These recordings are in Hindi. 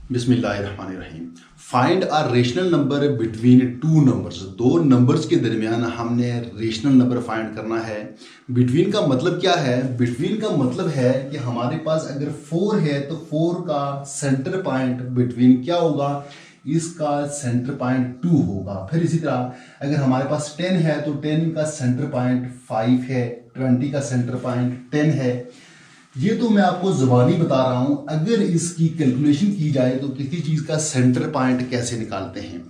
बिस्मिल्लाहिर्रहमानिर्रहीम। Find a rational number between two numbers. दो नंबर्स के दरमियान हमने रेशनल नंबर फाइंड करना है। बिटवीन का मतलब क्या है? बिटवीन का मतलब है कि हमारे पास अगर 4 है तो 4 का सेंटर पॉइंट बिटवीन क्या होगा? इसका सेंटर पॉइंट 2 होगा। फिर इसी तरह अगर हमारे पास 10 है तो 10 का सेंटर पॉइंट 5 है, 20 का सेंटर पॉइंट 10 है। ये तो मैं आपको जुबानी बता रहा हूं। अगर इसकी कैलकुलेशन की जाए तो किसी चीज का सेंटर पॉइंट कैसे निकालते हैं।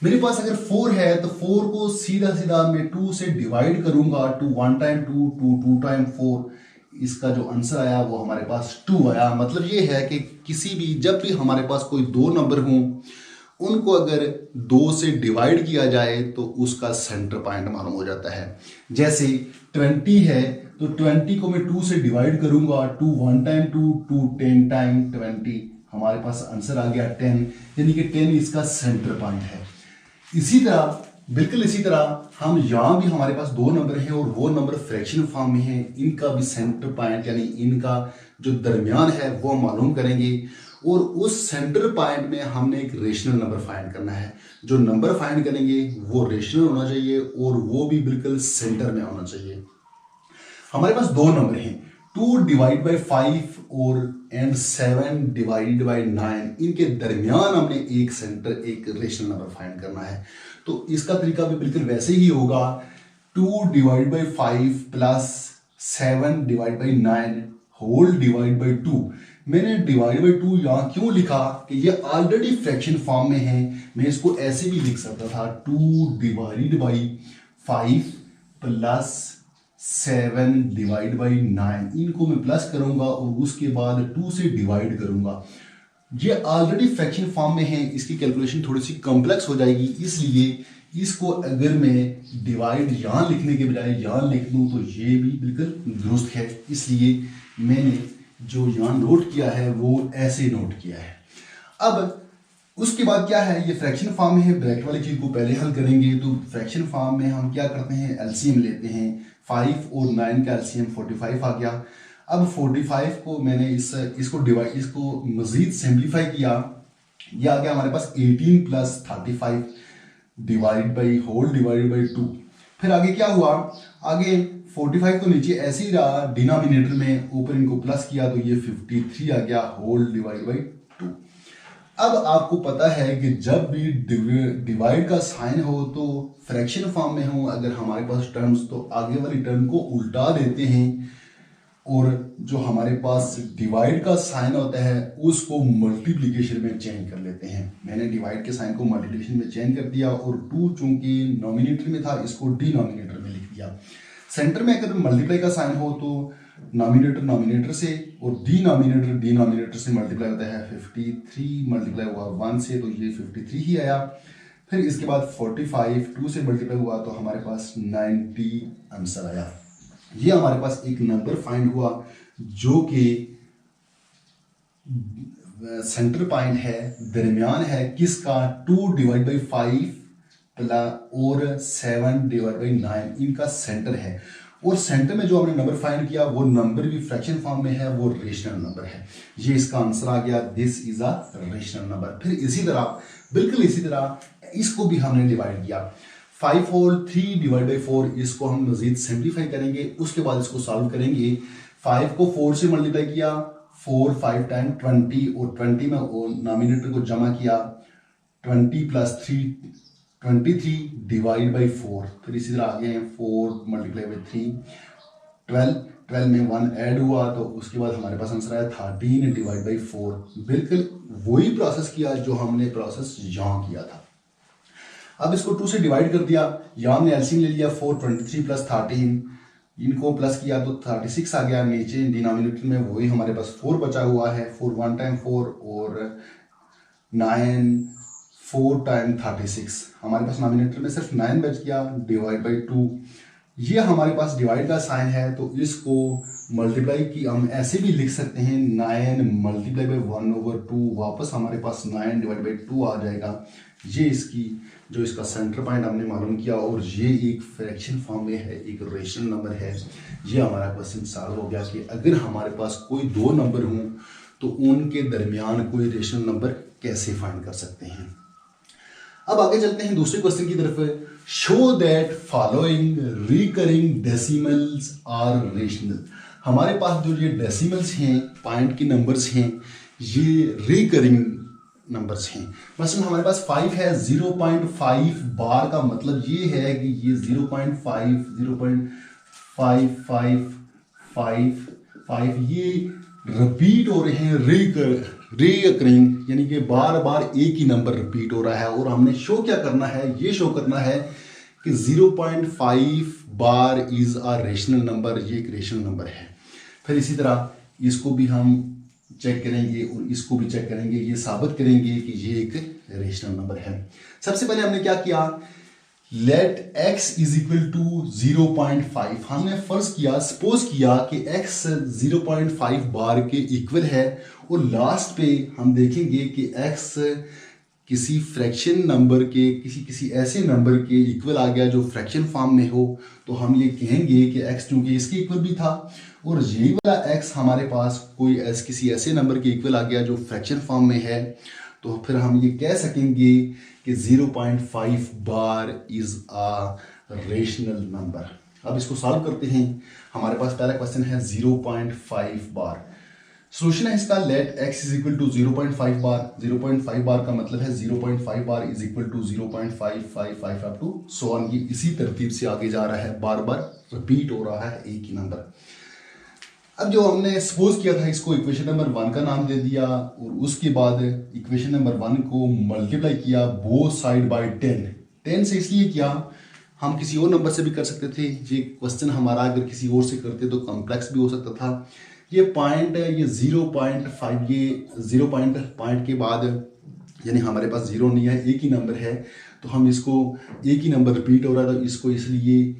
मेरे पास अगर 4 है तो 4 को सीधा सीधा मैं 2 से डिवाइड करूंगा। 2 1 टाइम 2, 2 2 टाइम 4। इसका जो आंसर आया वो हमारे पास 2 आया। मतलब ये है कि किसी भी जब भी हमारे पास कोई दो नंबर हों उनको अगर 2 से डिवाइड किया जाए तो उसका सेंटर पॉइंट मालूम हो जाता है। जैसे 20 है तो 20 को मैं 2 से डिवाइड करूंगा। 2 1 टाइम 2, 2 10 टाइम 20। हमारे पास आंसर आ गया 10, यानी कि 10 इसका सेंटर पॉइंट है। इसी तरह बिल्कुल इसी तरह हम यहाँ भी हमारे पास दो नंबर हैं और वो नंबर फ्रैक्शन फॉर्म में है। इनका भी सेंटर पॉइंट यानी इनका जो दरमियान है वो मालूम करेंगे और उस सेंटर पॉइंट में हमने एक रेशनल नंबर फाइंड करना है। जो नंबर फाइंड करेंगे वो रेशनल होना चाहिए और वो भी बिल्कुल सेंटर में होना चाहिए। हमारे पास दो नंबर हैं, 2 डिवाइड बाई 5 और एंड 7 डिवाइड बाई 9। इनके दरमियान हमने एक सेंटर एक रेशनल नंबर फाइंड करना है। तो इसका तरीका भी बिल्कुल वैसे ही होगा। 2 divide by 5 plus 7 divide by 9 whole divide by 2। मैंने डिवाइड बाई 2 यहाँ क्यों लिखा कि ये ऑलरेडी फ्रैक्शन फॉर्म में है। मैं इसको ऐसे भी लिख सकता था, 2 divide by 5 plus 7 divide by 9। इनको मैं प्लस करूंगा और उसके बाद 2 से डिवाइड करूंगा। ये ऑलरेडी फ्रैक्शन फॉर्म में है, इसकी कैलकुलेशन थोड़ी सी कॉम्प्लेक्स हो जाएगी। इसलिए इसको अगर मैं डिवाइड यहाँ लिखने के बजाय यहाँ लिख दूँ तो ये भी बिल्कुल दुरुस्त है। इसलिए मैंने जो यहाँ नोट किया है वो ऐसे नोट किया है। अब उसके बाद क्या है, ये फ्रैक्शन फॉर्म में है। ब्रैकेट वाली चीज को पहले हल करेंगे। तो फ्रैक्शन फॉर्म में हम क्या करते हैं, एलसीएम लेते हैं। 5 और 9 का एलसीएम 45 आ गया। अब 45 को मैंने इसको मजीद सिंप्लीफाई किया। ये आ गया हमारे पास 18 plus 35 divide by whole divide by 2। फिर आगे क्या हुआ, आगे 45 तो नीचे ऐसे ही रहा, डिनोमिनेटर में ऊपर इनको प्लस किया तो ये 53 आ गया होल डिवाइड बाई 2। अब आपको पता है कि जब भी डिवाइड का साइन हो तो फ्रैक्शन फॉर्म में हो अगर हमारे पास टर्म्स तो आगे वाली टर्म को उल्टा देते हैं और जो हमारे पास डिवाइड का साइन होता है उसको मल्टीप्लिकेशन में चेंज कर लेते हैं। मैंने डिवाइड के साइन को मल्टीप्लिकेशन में चेंज कर दिया और 2 चूंकि नॉमिनेटर में था इसको डिनोमिनेटर में लिख दिया। सेंटर में अगर मल्टीप्लाई का साइन हो तो नॉमिनेटर से और डिनोमिनेटर से मल्टीप्लाई होता है। 53 मल्टीप्लाई हुआ 1 से तो ये 53 ही आया। फिर इसके बाद 45 2 से मल्टीप्लाई हुआ तो हमारे पास 90 आंसर आया। ये हमारे पास एक नंबर फाइंड हुआ जो कि सेंटर पॉइंट है, दरमियान है किसका, 2 डिवाइड बाई 5 और 7 डिवाइड बाई 9 इनका सेंटर है। और सेंटर में जो हमने नंबर फाइंड किया वो नंबर भी फ्रैक्शन फॉर्म में है, वो रेशनल नंबर है। ये इसका आंसर आ गया, this is a rational number. फिर इसी तरह बिल्कुल इसी तरह इसको भी हमने डिवाइड किया। 5 और 3 डिवाइड बाई 4 इसको हम मजीद सिंप्लीफाई करेंगे, उसके बाद इसको सॉल्व करेंगे। 5 को 4 से मल्टीप्लाई किया, 4 5 टाइम 20 और 20 में नॉमिनेटर को जमा किया। 20 प्लस 3 23 डिवाइड बाई 4। फिर इसी तरह आगे हैं 4 मल्टीप्लाई बाई 3 12 में 1 ऐड हुआ तो उसके बाद हमारे पास आंसर आया 13 डिवाइड बाई 4। बिल्कुल वही प्रोसेस किया जो हमने प्रोसेस यहाँ किया था। अब इसको 2 से डिवाइड कर दिया, यहाँ हमने एलसीएम ले लिया 4 23 प्लस 13, इनको प्लस किया तो 36 आ गया। नीचे डिनोमिनेटर में वही हमारे पास 4 बचा हुआ है। 4 1 टाइम 4 और 9 4 टाइम 36। हमारे पास नॉमिनेटर में सिर्फ 9 बच गया डिवाइड बाई 2। ये हमारे पास डिवाइड का साइन है तो इसको मल्टीप्लाई की हम ऐसे भी लिख सकते हैं, 9 मल्टीप्लाई बाई 1/2। वापस हमारे पास 9 डिवाइड बाई 2 आ जाएगा। ये इसका सेंटर पॉइंट हमने मालूम किया और ये एक फ्रैक्शन फॉर्म में है, एक रेशनल नंबर है। ये हमारा क्वेश्चन सॉल्व हो गया कि अगर हमारे पास कोई दो नंबर हों तो उनके दरमियान कोई रेशनल नंबर कैसे फाइंड कर सकते हैं। अब आगे चलते हैं दूसरे क्वेश्चन की तरफ। Show that following recurring decimals are rational. हमारे पास जो ये डेसिमल्स हैं, पॉइंट के नंबर्स हैं, ये रिकरिंग नंबर्स हैं। मसलन हमारे पास 5 है, 0.5 बार का मतलब ये है कि ये 0.5 0.5555 ये रिपीट हो रहे हैं, रिकरिंग, यानी कि बार बार एक ही नंबर रिपीट हो रहा है। और हमने शो क्या करना है, ये शो करना है कि 0.5 bar is a rational number, ये एक रेशनल नंबर है। फिर इसी तरह इसको भी हम चेक करेंगे और इसको भी चेक करेंगे, ये साबित करेंगे कि ये एक रेशनल नंबर है। सबसे पहले हमने क्या किया, let x is equal to 0.5। हमने फर्ज किया, सपोज किया कि x 0.5 बार के इक्वल है, और लास्ट पे हम देखेंगे कि x किसी फ्रैक्शन नंबर के, किसी ऐसे नंबर के इक्वल आ गया जो फ्रैक्शन फॉर्म में हो, तो हम ये कहेंगे कि x चूंकि इसके इक्वल भी था और यही वाला x हमारे पास कोई किसी ऐसे नंबर के इक्वल आ गया जो फ्रैक्शन फॉर्म में है, तो फिर हम ये कह सकेंगे कि 0.5 bar is a rational number. अब इसको सॉल्व करते हैं। हमारे पास पहला क्वेश्चन है 0.5 बार। सोल्यूशन है इसका, let x is equal to 0.5 bar. 0.5 bar का मतलब है 0.5 bar is equal to 0.555 up to so on. ये इसी तरतीब से आगे जा रहा है, बार बार रिपीट हो रहा है एक ही नंबर। अब जो हमने सपोज किया था, इसको इक्वेशन नंबर 1 का नाम दे दिया, और उसके बाद इक्वेशन नंबर 1 को मल्टीप्लाई किया बोथ साइड बाय 10। 10 से इसलिए किया, हम किसी और नंबर से भी कर सकते थे। ये क्वेश्चन हमारा अगर किसी और से करते तो कॉम्प्लेक्स भी हो सकता था। ये पॉइंट, ये 0.5, ये 0 पॉइंट के बाद यानी हमारे पास 0 नहीं है, एक ही नंबर है, तो हम इसको एक ही नंबर रिपीट हो रहा है तो इसको इसलिए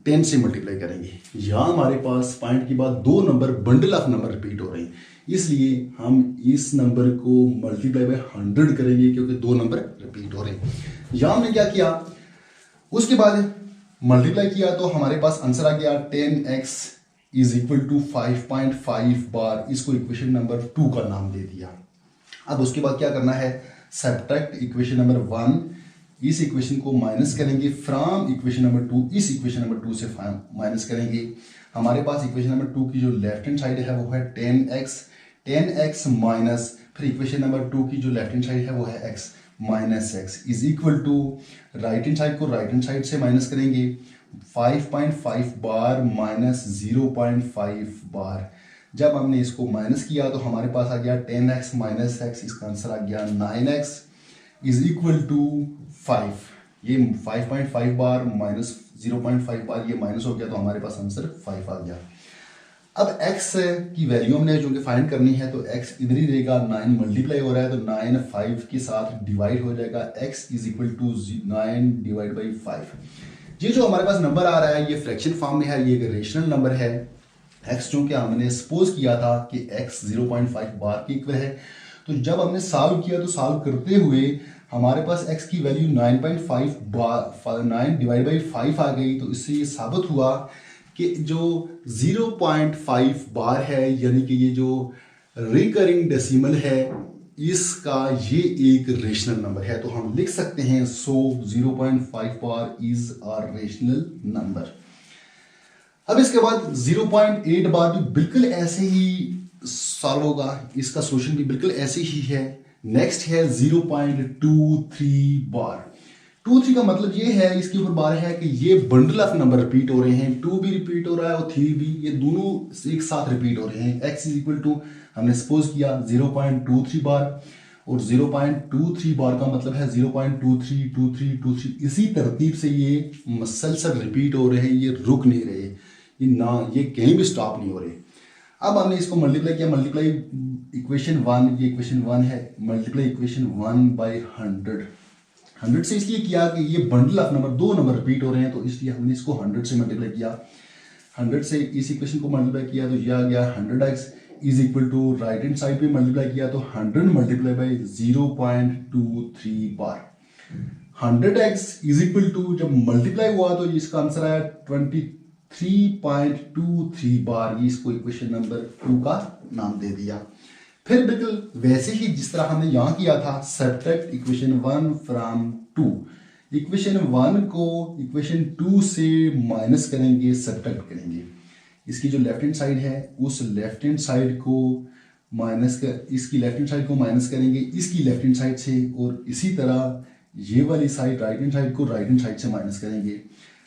10 से मल्टीप्लाई करेंगे। यहाँ हमारे पास पॉइंट के बाद दो number, bundle of number repeat हो रहे हैं, इसलिए हम इस नंबर को मल्टीप्लाई बाय 100 करेंगे क्योंकि दो नंबर रिपीट हो रहे हैं। यहाँ हमने क्या किया, उसके बाद मल्टीप्लाई किया तो हमारे पास आंसर आ गया 10x इज इक्वल टू 5.5 बार। इसको इक्वेशन नंबर 2 का नाम दे दिया। अब उसके बाद क्या करना है, सब्ट्रैक्ट इक्वेशन नंबर 1, इस इक्वेशन को माइनस करेंगे फ्रॉम इक्वेशन नंबर 2, इस इक्वेशन नंबर 2 से माइनस करेंगे। हमारे पास इक्वेशन नंबर 2 की जो लेफ्ट हैंड साइड है वो है 10x माइनस, फिर इक्वेशन नंबर 2 की जो लेफ्ट हैंड साइड है वो है x minus x is equal to, right hand side को राइट हैंड साइड से माइनस करेंगे, 5.5 बार माइनस 0.5 बार। जब हमने इसको माइनस किया तो हमारे पास आ गया 10x माइनस x, इसका आंसर आ गया 9x इज इक्वल टू 5। ये 5.5 बार माइनस 0.5 बार ये माइनस हो गया तो हमारे पास आंसर 5 आ गया। अब x की वैल्यू हमने जो कि फाइंड करनी है, तो x इधर ही रहेगा, 9 मल्टीप्लाई हो रहा है तो 9 5 के साथ डिवाइड हो जाएगा, x is equal to 9 divide by 5। ये जो हमारे पास नंबर आ रहा है ये फ्रैक्शन फॉर्म में है, ये एक रेशनल नंबर है। x चूंकि हमने सपोज किया था कि x 0.5 बार के इक्वल है, तो जब हमने सॉल्व किया तो सॉल्व करते हुए हमारे पास x की वैल्यू 9.5 बार 9 डिवाइड बाई 5 आ गई। तो इससे ये साबित हुआ कि जो 0.5 बार है, यानी कि ये जो रिकरिंग डेसिमल है, इसका ये एक रेशनल नंबर है। तो हम लिख सकते हैं सो 0.5 bar is a rational number. अब इसके बाद 0.8 बार भी बिल्कुल ऐसे ही सॉल्व होगा, इसका सोल्यूशन भी बिल्कुल ऐसे ही है। नेक्स्ट है 0.23 बार। 2 3 का मतलब ये है, इसके ऊपर बार है कि ये बंडल ऑफ नंबर रिपीट हो रहे हैं, 2 भी रिपीट हो रहा है और 3 भी, ये दोनों एक साथ रिपीट हो रहे हैं। x इज इक्वल टू हमने सपोज किया 0.23 बार, और 0.23 बार का मतलब है 0.23 23 23, इसी तरतीब से ये मसलसल रिपीट हो रहे हैं, ये रुक नहीं रहे, ये कहीं भी स्टॉप नहीं हो रहे। अब हमने इसको मल्टीप्लाई किया, मल्टीप्लाई इक्वेशन 1, ये इक्वेशन 1 है, मल्टीप्लाई इक्वेशन 1 बाई 100 से इसलिए किया कि ये बंडल ऑफ नंबर, दो नंबर रिपीट हो रहे हैं, तो इसलिए हमने इसको 100 से मल्टीप्लाई किया। 100 से इस इक्वेशन को मल्टीप्लाई किया तो यह आ गया 100x is equal to, right hand side पे मल्टीप्लाई किया तो 100 multiply by 0.23 bar. 100x is equal to जब मल्टीप्लाई हुआ तो इसका आंसर आया 23.23 बार। ये इसको इक्वेशन नंबर 2 का नाम दे दिया। फिर बिल्कुल वैसे ही जिस तरह हमने यहाँ किया था, सब्ट्रैक्ट इक्वेशन 1 फ्रॉम 2, इक्वेशन 1 को इक्वेशन 2 से माइनस करेंगे, सब्ट्रैक्ट करेंगे। इसकी जो लेफ्ट हैंड साइड है उस लेफ्ट हैंड साइड को माइनस कर, इसकी लेफ्ट हैंड साइड को माइनस करेंगे इसकी लेफ्ट हैंड साइड से, और इसी तरह ये वाली साइड राइट हैंड साइड को राइट हैंड साइड से माइनस करेंगे।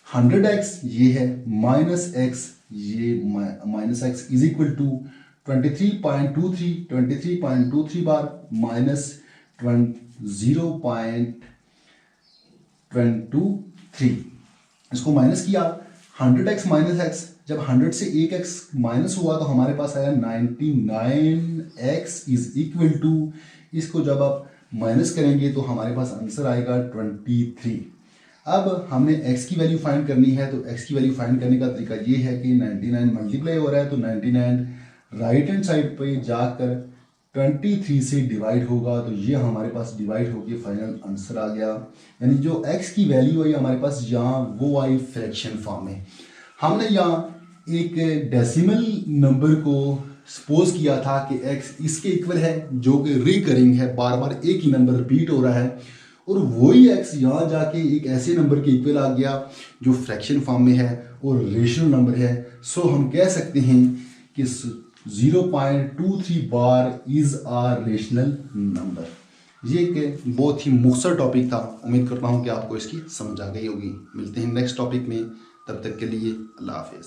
100x ये है, माइनस x ये minus x is equal to 23.23 bar minus 0.23, इसको माइनस किया। 100x माइनस x, जब 100 से एक x माइनस हुआ तो हमारे पास आया 99x इज इक्वल टू, इसको जब आप माइनस करेंगे तो हमारे पास आंसर आएगा 23। अब हमने x की वैल्यू फाइंड करनी है, तो x की वैल्यू फाइंड करने का तरीका ये है कि 99 मल्टीप्लाई हो रहा है तो 99 राइट हैंड साइड पे जाकर 23 से डिवाइड होगा, तो ये हमारे पास डिवाइड होके फाइनल आंसर आ गया। यानी जो x की वैल्यू आई हमारे पास यहाँ वो आई फ्रैक्शन फॉर्म में। हमने यहाँ एक डेसिमल नंबर को सपोज किया था कि x इसके इक्वल है, जो कि रिकरिंग है, बार बार एक ही नंबर रिपीट हो रहा है, और वही x यहाँ जाके एक ऐसे नंबर के इक्वल आ गया जो फ्रैक्शन फॉर्म में है और रेशनल नंबर है। सो हम कह सकते हैं कि 0.23 bar is a rational number. ये एक बहुत ही मुख्तसर टॉपिक था, उम्मीद करता हूँ कि आपको इसकी समझ आ गई होगी। मिलते हैं नेक्स्ट टॉपिक में, तब तक के लिए अल्लाह हाफिज़।